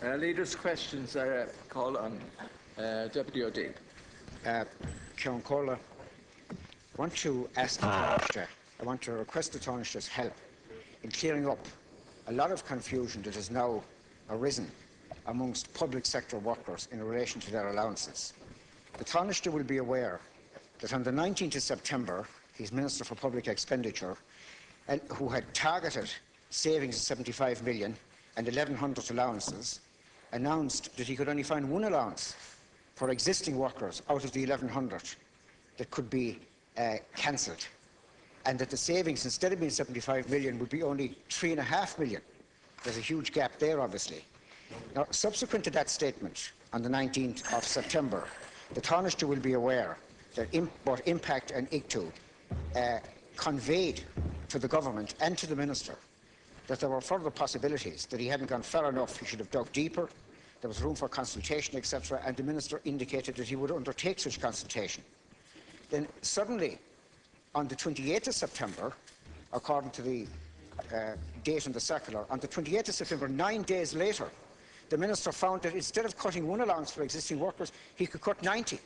Leaders' questions are called on Deputy O'Dea. Ceann Comhairle, I want to ask the Tánaiste, I want to request the Tánaiste's help in clearing up a lot of confusion that has now arisen amongst public sector workers in relation to their allowances. The Tánaiste will be aware that on the 19th of September, his Minister for Public Expenditure, who had targeted savings of 75 million and 1,100 allowances, announced that he could only find one allowance for existing workers out of the 1,100 that could be cancelled, and that the savings, instead of being 75 million, would be only 3.5 million. There's a huge gap there, obviously. Now, subsequent to that statement, on the 19th of September, the Tánaiste will be aware that both Impact and ICTU conveyed to the government and to the Minister that there were further possibilities, that he hadn't gone far enough, he should have dug deeper, there was room for consultation, etc., and the Minister indicated that he would undertake such consultation. Then suddenly, on the 28th of September, according to the date in the circular, on the 28th of September, 9 days later, the Minister found that instead of cutting one allowance for existing workers, he could cut 90.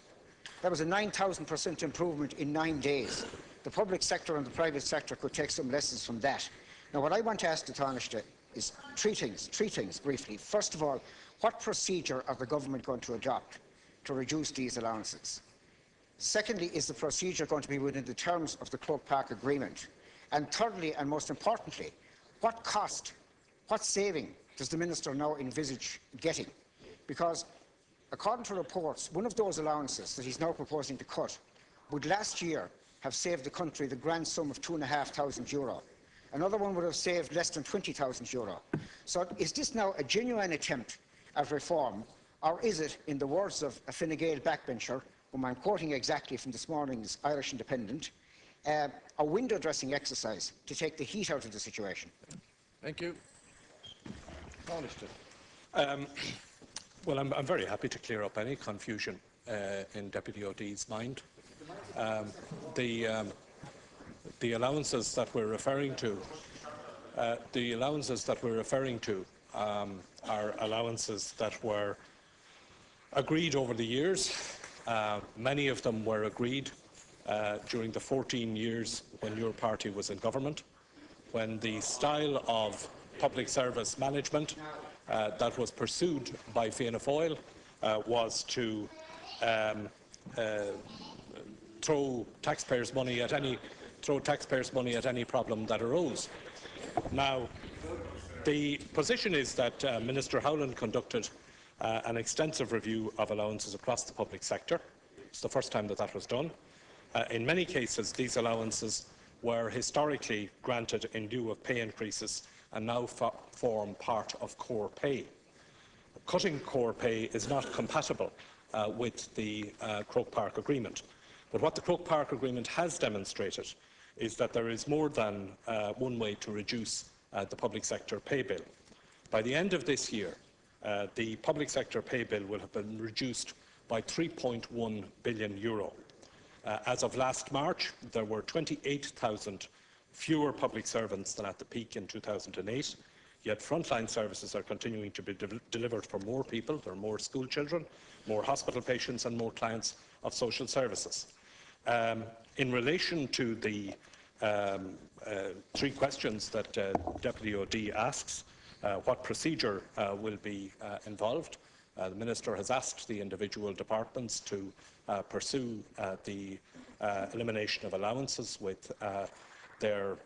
That was a 9,000% improvement in 9 days. The public sector and the private sector could take some lessons from that. Now, what I want to ask the Tánaiste is three things briefly. First of all, what procedure are the government going to adopt to reduce these allowances? Secondly, is the procedure going to be within the terms of the Croke Park Agreement? And thirdly, and most importantly, what cost, what saving does the Minister now envisage getting? Because, according to reports, one of those allowances that he's now proposing to cut would last year have saved the country the grand sum of €2,500. Another one would have saved less than €20,000. So is this now a genuine attempt at reform, or is it, in the words of a Fine Gael backbencher, whom I'm quoting exactly from this morning's Irish Independent, a window-dressing exercise to take the heat out of the situation? Thank you. Well, I'm very happy to clear up any confusion in Deputy O'Dea's mind. The allowances that we're referring to, are allowances that were agreed over the years. Many of them were agreed during the 14 years when your party was in government, when the style of public service management that was pursued by Fianna Fáil was to throw taxpayers' money at any problem that arose. Now, the position is that Minister Howland conducted an extensive review of allowances across the public sector. It's the first time that that was done. In many cases, these allowances were historically granted in lieu of pay increases and now form part of core pay. Cutting core pay is not compatible with the Croke Park Agreement. But what the Croke Park Agreement has demonstrated is that there is more than one way to reduce the public sector pay bill. By the end of this year, the public sector pay bill will have been reduced by €3.1 billion. As of last March, there were 28,000 fewer public servants than at the peak in 2008, yet frontline services are continuing to be delivered for more people. There are more school children, more hospital patients and more clients of social services. In relation to the three questions that Deputy O'Dea asks, what procedure will be involved? The Minister has asked the individual departments to pursue the elimination of allowances with their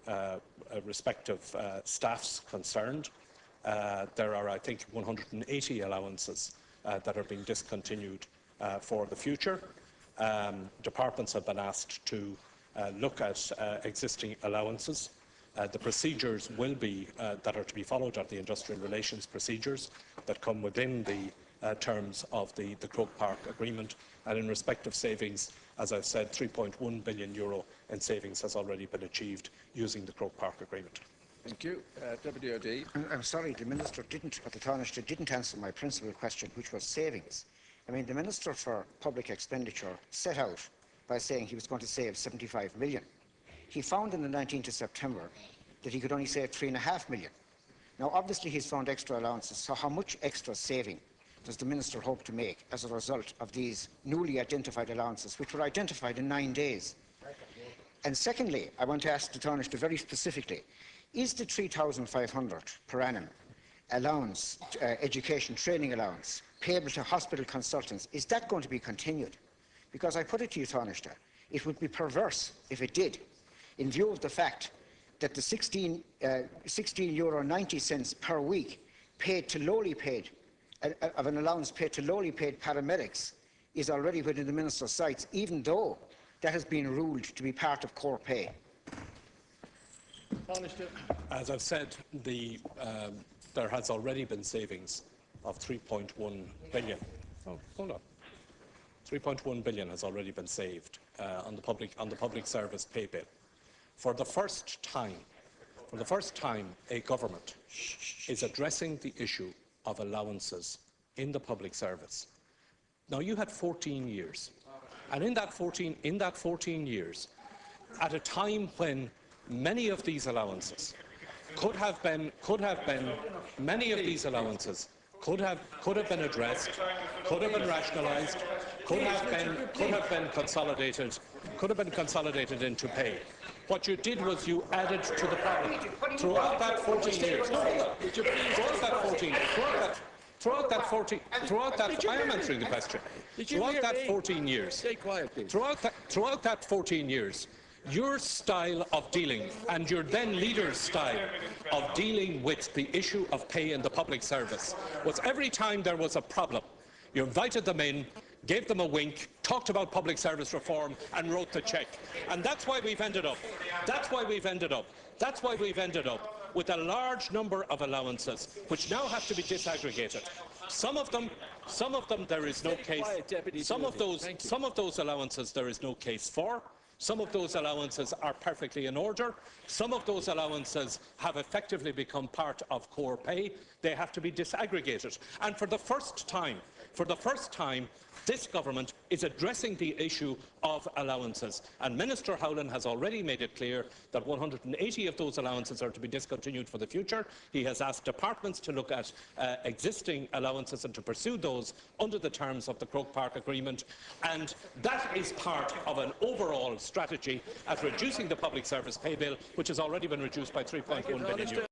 respective staffs concerned. There are, I think, 180 allowances that are being discontinued for the future. Departments have been asked to look at existing allowances. The procedures will be that are to be followed are the industrial relations procedures that come within the terms of the Croke Park Agreement, and in respect of savings, as I've said, €3.1 billion in savings has already been achieved using the Croke Park Agreement. Thank you. Deputy O'Dea. I'm sorry, the Minister didn't, or the Tánaiste didn't answer my principal question, which was savings. I mean, the Minister for Public Expenditure set out by saying he was going to save 75 million. He found on the 19th of September that he could only save 3.5 million. Now, obviously, he's found extra allowances, so how much extra saving does the Minister hope to make as a result of these newly identified allowances, which were identified in 9 days? And secondly, I want to ask the Tánaiste very specifically, is the 3,500 per annum allowance, education training allowance, payable to hospital consultants, is that going to be continued? Because I put it to you, Tánaiste, it would be perverse if it did, in view of the fact that the €16.90 per week paid to lowly paid, of an allowance paid to lowly paid paramedics is already within the Minister's sights, even though that has been ruled to be part of core pay. As I've said, there has already been savings of 3.1 billion. Oh, hold on. 3.1 billion has already been saved on the public service pay bill. For the first time, a government is addressing the issue of allowances in the public service. Now, you had 14 years, and in that 14 years, at a time when many of these allowances could have been addressed, could have been rationalised, could have been consolidated into pay. What you did was you added to the problem. Throughout that 14 years, I am answering the question. Throughout that 14 years, your style of dealing and your then leader's style of dealing with the issue of pay in the public service was every time there was a problem, you invited them in, gave them a wink, talked about public service reform and wrote the cheque. And that's why we've ended up with a large number of allowances which now have to be disaggregated. Some of them there is no case. Some of those allowances there is no case for. Some of those allowances are perfectly in order. Some of those allowances have effectively become part of core pay. They have to be disaggregated. And for the first time, this government is addressing the issue of allowances. And Minister Howlin has already made it clear that 180 of those allowances are to be discontinued for the future. He has asked departments to look at existing allowances and to pursue those under the terms of the Croke Park Agreement. And that is part of an overall strategy at reducing the public service pay bill, which has already been reduced by 3.1 billion euros.